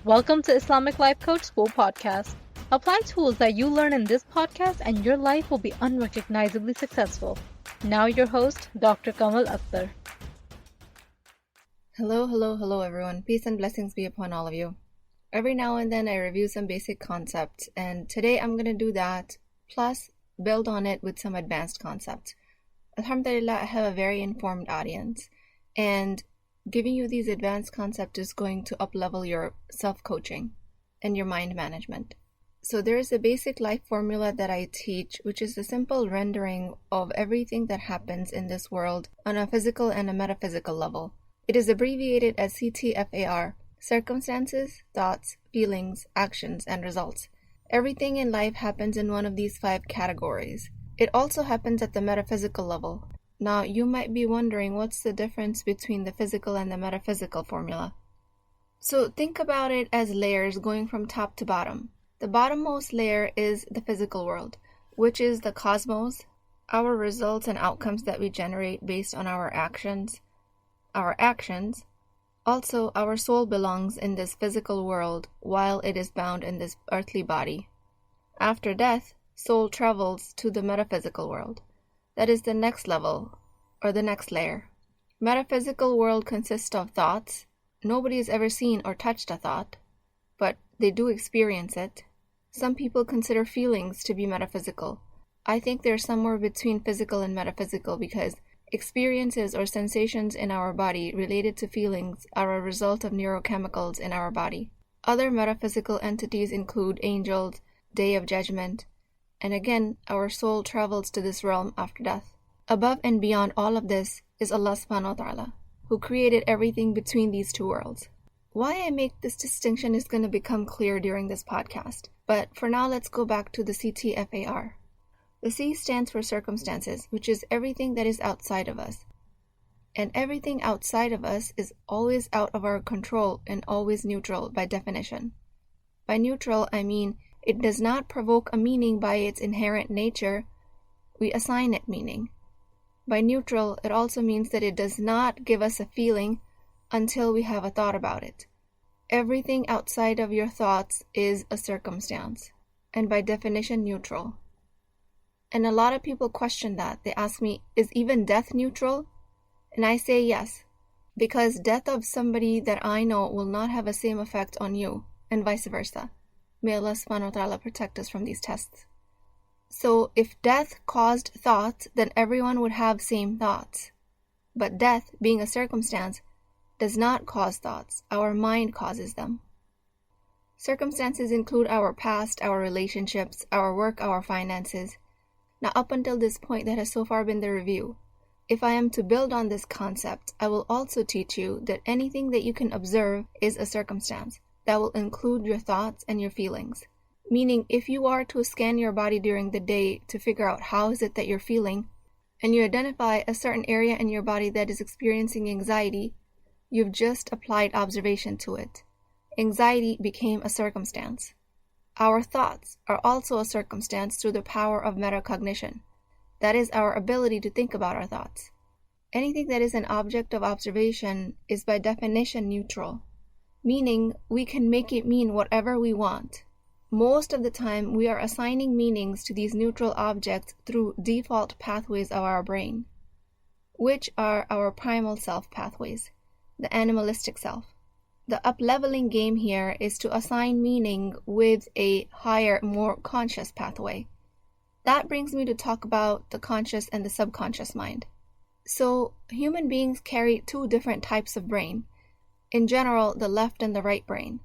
Welcome to Islamic Life Coach School Podcast. Apply tools that you learn in this podcast and your life will be unrecognizably successful. Now your host, Dr. Kamal Akhtar. Hello everyone. Peace and blessings be upon all of you. Every now and then I review some basic concepts, and today I'm going to do that, plus build on it with some advanced concepts. Alhamdulillah, I have a very informed audience, and giving you these advanced concepts is going to up-level your self-coaching and your mind management. So there is a basic life formula that I teach, which is a simple rendering of everything that happens in this world on a physical and a metaphysical level. It is abbreviated as CTFAR: circumstances, thoughts, feelings, actions, and results. Everything in life happens in one of these 5 categories. It also happens at the metaphysical level. Now, you might be wondering what's the difference between the physical and the metaphysical formula. So think about it as layers going from top to bottom. The bottommost layer is the physical world, which is the cosmos, our results and outcomes that we generate based on our actions. Also, our soul belongs in this physical world while it is bound in this earthly body. After death, soul travels to the metaphysical world. That is the next level, or the next layer. Metaphysical world consists of thoughts. Nobody has ever seen or touched a thought, but they do experience it. Some people consider feelings to be metaphysical. I think they're somewhere between physical and metaphysical because experiences or sensations in our body related to feelings are a result of neurochemicals in our body. Other metaphysical entities include angels, Day of Judgment, and again, our soul travels to this realm after death. Above and beyond all of this is Allah subhanahu wa ta'ala, who created everything between these 2 worlds. Why I make this distinction is going to become clear during this podcast, but for now let's go back to the CTFAR. The C stands for circumstances, which is everything that is outside of us. And everything outside of us is always out of our control and always neutral by definition. By neutral, I mean it does not provoke a meaning by its inherent nature. We assign it meaning. By neutral, it also means that it does not give us a feeling until we have a thought about it. Everything outside of your thoughts is a circumstance, and by definition neutral. And a lot of people question that. They ask me, is even death neutral? And I say yes, because death of somebody that I know will not have the same effect on you, and vice versa. May Allah subhanahu wa ta'ala protect us from these tests. So if death caused thoughts, then everyone would have same thoughts. But death, being a circumstance, does not cause thoughts. Our mind causes them. Circumstances include our past, our relationships, our work, our finances. Now up until this point, that has so far been the review. If I am to build on this concept, I will also teach you that anything that you can observe is a circumstance. That will include your thoughts and your feelings. Meaning, if you are to scan your body during the day to figure out how is it that you're feeling, and you identify a certain area in your body that is experiencing anxiety, you've just applied observation to it. Anxiety became a circumstance. Our thoughts are also a circumstance through the power of metacognition. That is our ability to think about our thoughts. Anything that is an object of observation is by definition neutral. Meaning, we can make it mean whatever we want. Most of the time, we are assigning meanings to these neutral objects through default pathways of our brain, which are our primal self pathways, the animalistic self. The up-leveling game here is to assign meaning with a higher, more conscious pathway. That brings me to talk about the conscious and the subconscious mind. So, human beings carry 2 different types of brain. In general, the left and the right brain.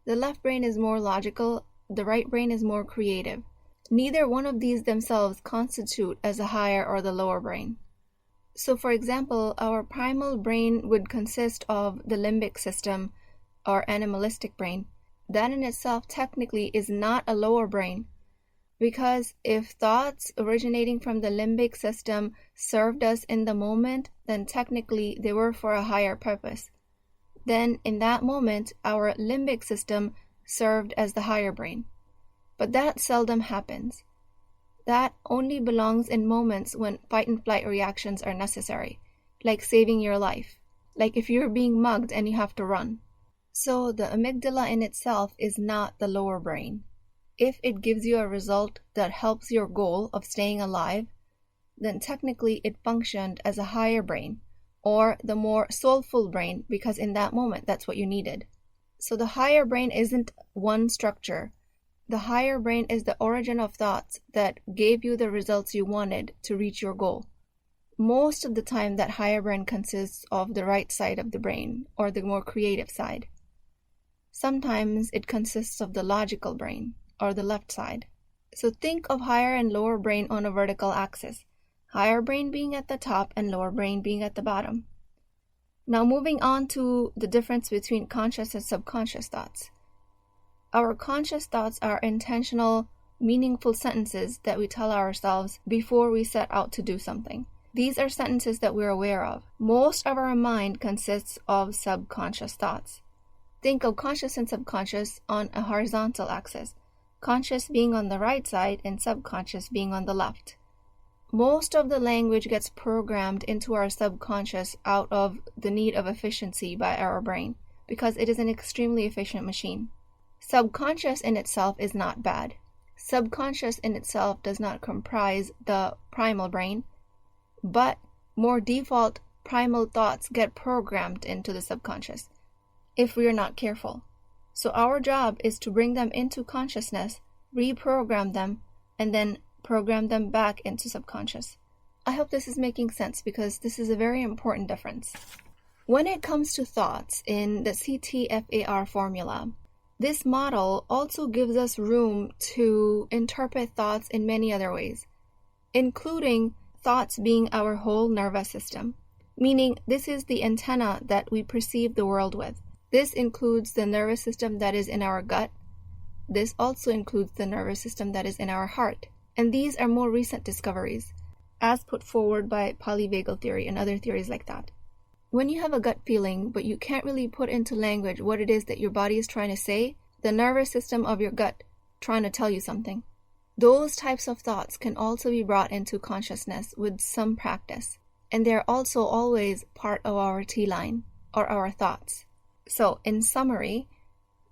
The left brain is more logical, the right brain is more creative. Neither one of these themselves constitute as a higher or the lower brain. So for example, our primal brain would consist of the limbic system, or animalistic brain. That in itself technically is not a lower brain, because if thoughts originating from the limbic system served us in the moment, then technically they were for a higher purpose. Then in that moment, our limbic system served as the higher brain. But that seldom happens. That only belongs in moments when fight and flight reactions are necessary, like saving your life, like if you're being mugged and you have to run. So the amygdala in itself is not the lower brain. If it gives you a result that helps your goal of staying alive, then technically it functioned as a higher brain, or the more soulful brain, because in that moment that's what you needed. So the higher brain isn't one structure. The higher brain is the origin of thoughts that gave you the results you wanted to reach your goal. Most of the time that higher brain consists of the right side of the brain, or the more creative side. Sometimes it consists of the logical brain, or the left side. So think of higher and lower brain on a vertical axis, higher brain being at the top and lower brain being at the bottom. Now moving on to the difference between conscious and subconscious thoughts. Our conscious thoughts are intentional, meaningful sentences that we tell ourselves before we set out to do something. These are sentences that we're aware of. Most of our mind consists of subconscious thoughts. Think of conscious and subconscious on a horizontal axis, conscious being on the right side and subconscious being on the left. Most of the language gets programmed into our subconscious out of the need of efficiency by our brain, because it is an extremely efficient machine. Subconscious in itself is not bad. Subconscious in itself does not comprise the primal brain, but more default primal thoughts get programmed into the subconscious if we are not careful. So our job is to bring them into consciousness, reprogram them, and then program them back into subconscious. I hope this is making sense, because this is a very important difference. When it comes to thoughts in the CTFAR formula, this model also gives us room to interpret thoughts in many other ways, including thoughts being our whole nervous system, meaning this is the antenna that we perceive the world with. This includes the nervous system that is in our gut. This also includes the nervous system that is in our heart. And these are more recent discoveries, as put forward by polyvagal theory and other theories like that. When you have a gut feeling, but you can't really put into language what it is that your body is trying to say, the nervous system of your gut trying to tell you something. Those types of thoughts can also be brought into consciousness with some practice. And they're also always part of our T-line, or our thoughts. So, in summary,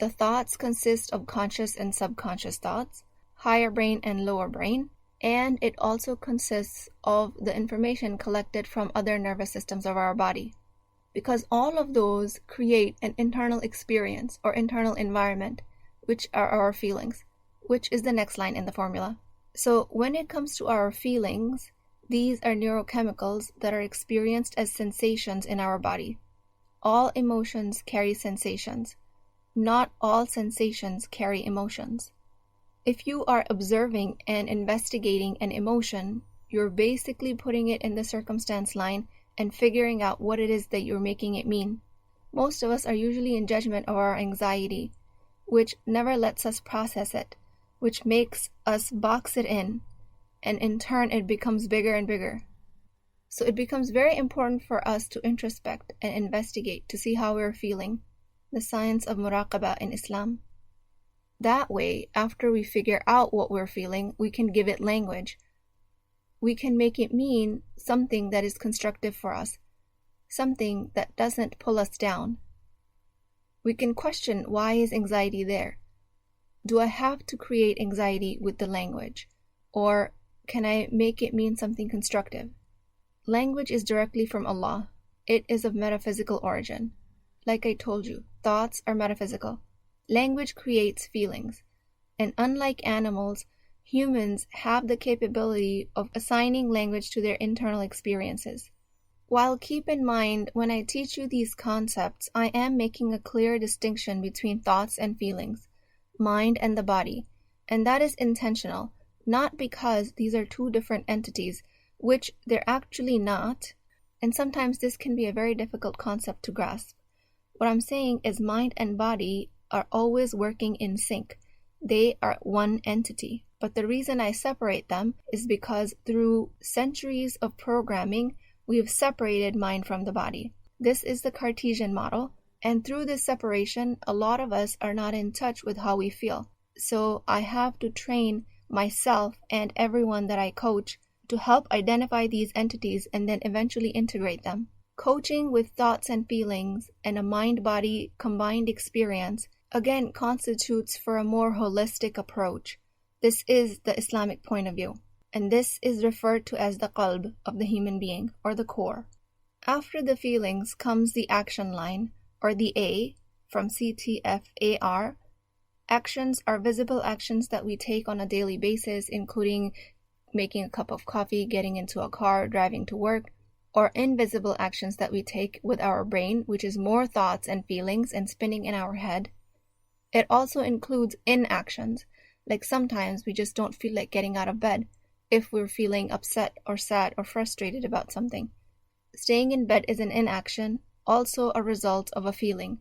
the thoughts consist of conscious and subconscious thoughts, higher brain and lower brain, and it also consists of the information collected from other nervous systems of our body. Because all of those create an internal experience or internal environment, which are our feelings, which is the next line in the formula. So, when it comes to our feelings, these are neurochemicals that are experienced as sensations in our body. All emotions carry sensations. Not all sensations carry emotions. If you are observing and investigating an emotion, you're basically putting it in the circumstance line and figuring out what it is that you're making it mean. Most of us are usually in judgment of our anxiety, which never lets us process it, which makes us box it in, and in turn it becomes bigger and bigger. So it becomes very important for us to introspect and investigate to see how we're feeling, the science of muraqabah in Islam. That way, after we figure out what we're feeling, we can give it language. We can make it mean something that is constructive for us, something that doesn't pull us down. We can question, why is anxiety there? Do I have to create anxiety with the language? Or can I make it mean something constructive? Language is directly from Allah. It is of metaphysical origin. Like I told you, thoughts are metaphysical. Language creates feelings. And unlike animals, humans have the capability of assigning language to their internal experiences. While keep in mind, when I teach you these concepts, I am making a clear distinction between thoughts and feelings, mind and the body. And that is intentional, not because these are two different entities, which they're actually not, and sometimes this can be a very difficult concept to grasp. What I'm saying is mind and body are always working in sync. They are one entity. But the reason I separate them is because through centuries of programming, we have separated mind from the body. This is the Cartesian model, and through this separation, a lot of us are not in touch with how we feel. So I have to train myself and everyone that I coach to help identify these entities and then eventually integrate them. Coaching with thoughts and feelings and a mind-body combined experience again constitutes for a more holistic approach. This is the Islamic point of view, and this is referred to as the qalb of the human being, or the core. After the feelings comes the action line, or the A, from CTFAR. Actions are visible actions that we take on a daily basis, including making a cup of coffee, getting into a car, driving to work, or invisible actions that we take with our brain, which is more thoughts and feelings and spinning in our head. It also includes inactions, like sometimes we just don't feel like getting out of bed if we're feeling upset or sad or frustrated about something. Staying in bed is an inaction, also a result of a feeling.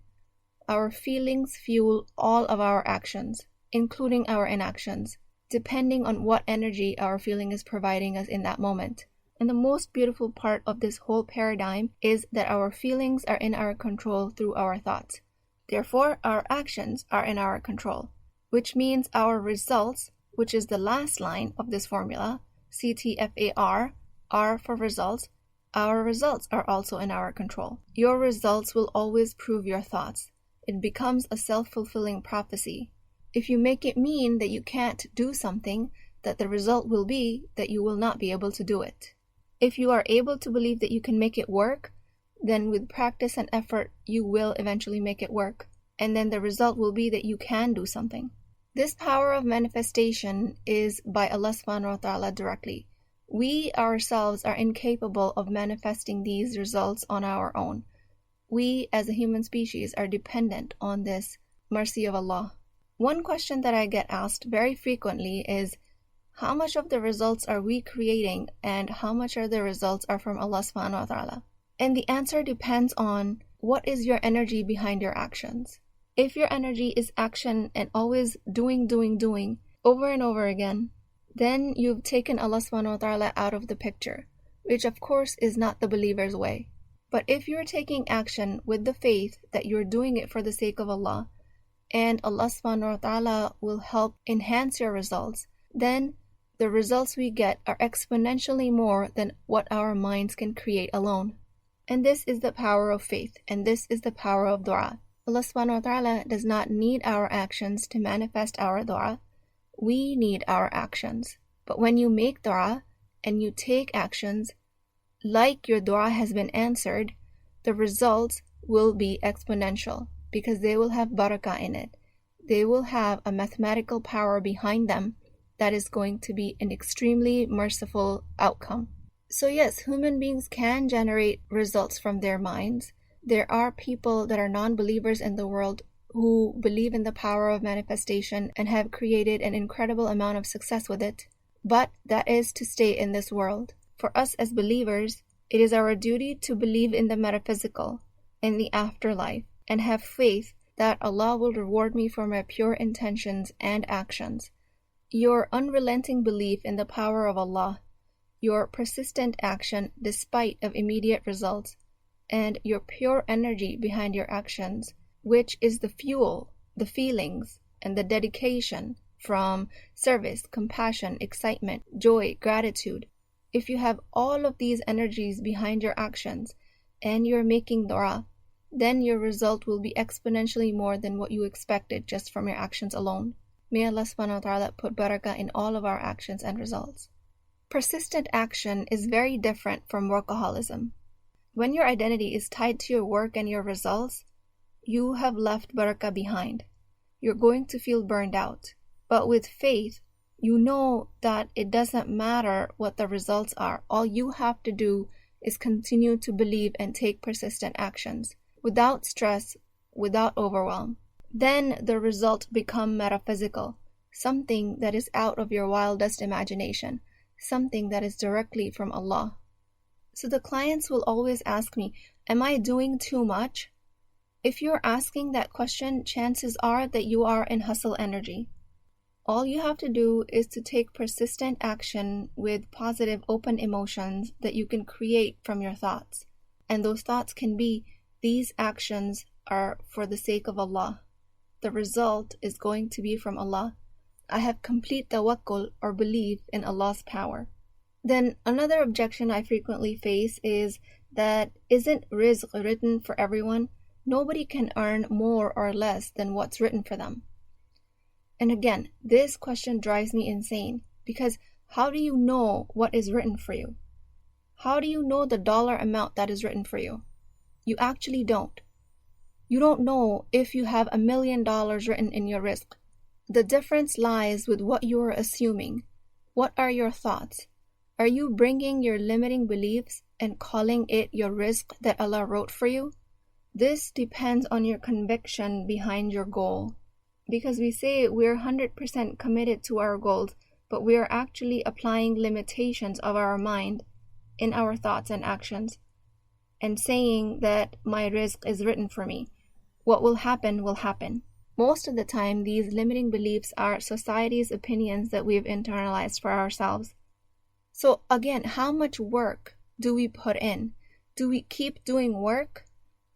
Our feelings fuel all of our actions, including our inactions, depending on what energy our feeling is providing us in that moment. And the most beautiful part of this whole paradigm is that our feelings are in our control through our thoughts. Therefore, our actions are in our control, which means our results, which is the last line of this formula, CTFAR, R for results, our results are also in our control. Your results will always prove your thoughts. It becomes a self-fulfilling prophecy. If you make it mean that you can't do something, that the result will be that you will not be able to do it. If you are able to believe that you can make it work, then with practice and effort, you will eventually make it work. And then the result will be that you can do something. This power of manifestation is by Allah subhanahu wa ta'ala directly. We ourselves are incapable of manifesting these results on our own. We as a human species are dependent on this mercy of Allah. One question that I get asked very frequently is, how much of the results are we creating and how much of the results are from Allah subhanahu wa ta'ala? And the answer depends on what is your energy behind your actions. If your energy is action and always doing over and over again, then you've taken Allah subhanahu wa ta'ala out of the picture, which of course is not the believer's way. But if you're taking action with the faith that you're doing it for the sake of Allah, and Allah subhanahu wa ta'ala will help enhance your results, then the results we get are exponentially more than what our minds can create alone. And this is the power of faith, and this is the power of dua. Allah subhanahu wa ta'ala does not need our actions to manifest our dua. We need our actions. But when you make dua and you take actions, like your dua has been answered, the results will be exponential because they will have barakah in it. They will have a mathematical power behind them that is going to be an extremely merciful outcome. So yes, human beings can generate results from their minds. There are people that are non-believers in the world who believe in the power of manifestation and have created an incredible amount of success with it. But that is to stay in this world. For us as believers, it is our duty to believe in the metaphysical, in the afterlife, and have faith that Allah will reward me for my pure intentions and actions. Your unrelenting belief in the power of Allah, your persistent action despite of immediate results, and your pure energy behind your actions, which is the fuel, the feelings, and the dedication from service, compassion, excitement, joy, gratitude. If you have all of these energies behind your actions and you're making dua, then your result will be exponentially more than what you expected just from your actions alone. May Allah subhanahu wa ta'ala put barakah in all of our actions and results. Persistent action is very different from workaholism. When your identity is tied to your work and your results, you have left barakah behind. You're going to feel burned out. But with faith, you know that it doesn't matter what the results are. All you have to do is continue to believe and take persistent actions without stress, without overwhelm. Then the result become metaphysical, something that is out of your wildest imagination, something that is directly from Allah. So the clients will always ask me, am I doing too much? If you're asking that question, chances are that you are in hustle energy. All you have to do is to take persistent action with positive open emotions that you can create from your thoughts. And those thoughts can be, these actions are for the sake of Allah. The result is going to be from Allah. I have complete tawakkul or belief in Allah's power. Then another objection I frequently face is, that isn't rizq written for everyone? Nobody can earn more or less than what's written for them. And again, this question drives me insane, because how do you know what is written for you? How do you know the dollar amount that is written for you? You actually don't. You don't know if you have $1 million written in your rizq. The difference lies with what you are assuming. What are your thoughts? Are you bringing your limiting beliefs and calling it your rizq that Allah wrote for you? This depends on your conviction behind your goal. Because we say we're 100% committed to our goals, but we are actually applying limitations of our mind in our thoughts and actions, and saying that my rizq is written for me. What will happen will happen. Most of the time, these limiting beliefs are society's opinions that we've internalized for ourselves. So again, how much work do we put in? Do we keep doing work?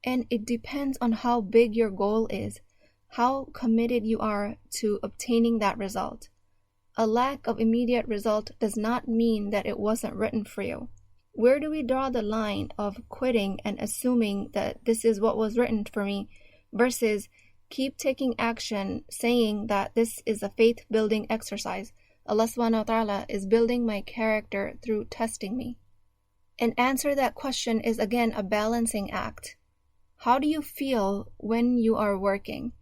And it depends on how big your goal is, how committed you are to obtaining that result. A lack of immediate result does not mean that it wasn't written for you. Where do we draw the line of quitting and assuming that this is what was written for me versus keep taking action, saying that this is a faith-building exercise? Allah subhanahu wa ta'ala is building my character through testing me. And answer that question is again a balancing act. How do you feel when you are working?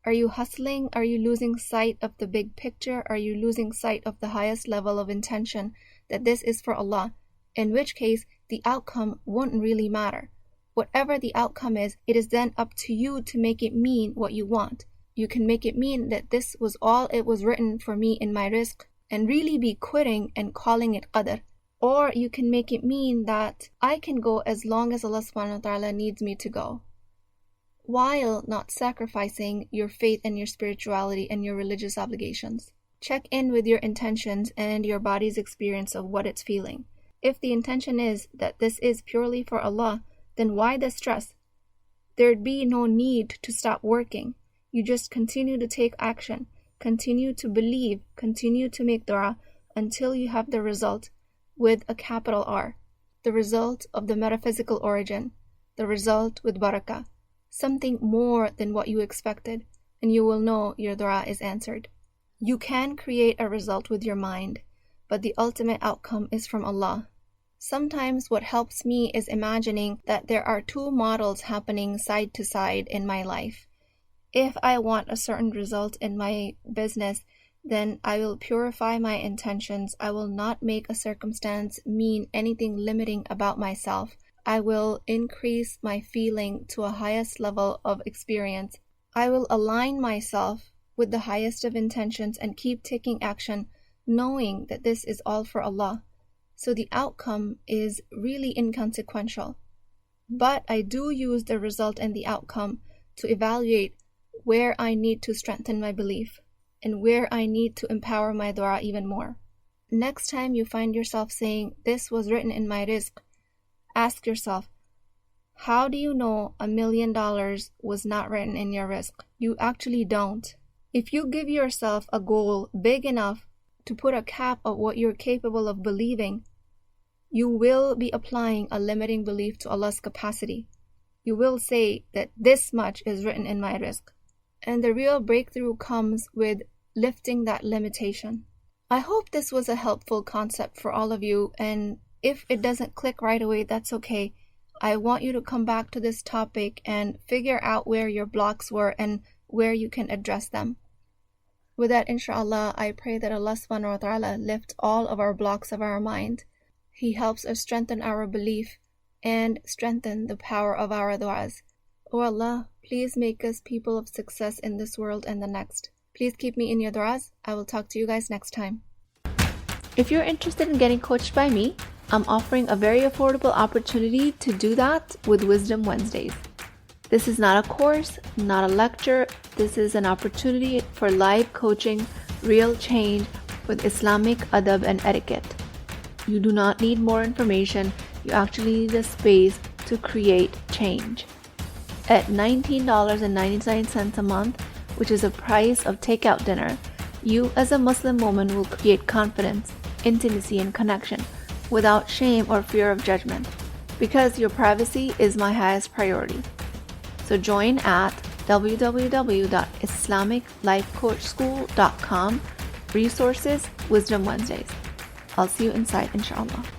Are you hustling? Are you losing sight of the big picture? Are you losing sight of the highest level of intention that this is for Allah? In which case, the outcome won't really matter. Whatever the outcome is, it is then up to you to make it mean what you want. You can make it mean that this was all it was written for me in my rizq and really be quitting and calling it qadr. Or you can make it mean that I can go as long as Allah subhanahu wa ta'ala needs me to go, while not sacrificing your faith and your spirituality and your religious obligations. Check in with your intentions and your body's experience of what it's feeling. If the intention is that this is purely for Allah, then why the stress? There'd be no need to stop working. You just continue to take action, continue to believe, continue to make dua until you have the result with a capital R, the result of the metaphysical origin, the result with barakah, something more than what you expected, and you will know your dua is answered. You can create a result with your mind, but the ultimate outcome is from Allah. Sometimes what helps me is imagining that there are two models happening side to side in my life. If I want a certain result in my business, then I will purify my intentions. I will not make a circumstance mean anything limiting about myself. I will increase my feeling to a highest level of experience. I will align myself with the highest of intentions and keep taking action, knowing that this is all for Allah. So the outcome is really inconsequential. But I do use the result and the outcome to evaluate where I need to strengthen my belief and where I need to empower my dua even more. Next time you find yourself saying, this was written in my rizq, ask yourself, how do you know $1 million was not written in your rizq? You actually don't. If you give yourself a goal big enough to put a cap of what you're capable of believing, you will be applying a limiting belief to Allah's capacity. You will say that this much is written in my rizq. And the real breakthrough comes with lifting that limitation. I hope this was a helpful concept for all of you, and if it doesn't click right away, that's okay. I want you to come back to this topic and figure out where your blocks were and where you can address them. With that, inshaAllah, I pray that Allah subhanahu wa ta'ala lift all of our blocks of our mind. He helps us strengthen our belief and strengthen the power of our du'as. O Allah, please make us people of success in this world and the next. Please keep me in your du'as. I will talk to you guys next time. If you're interested in getting coached by me, I'm offering a very affordable opportunity to do that with Wisdom Wednesdays. This is not a course, not a lecture. This is an opportunity for live coaching, real change with Islamic adab and etiquette. You do not need more information. You actually need a space to create change. At $19.99 a month, which is the price of takeout dinner, you as a Muslim woman will create confidence, intimacy, and connection without shame or fear of judgment. because your privacy is my highest priority. So join at www.islamiclifecoachschool.com. Resources, Wisdom Wednesdays. I'll see you inside, inshaAllah.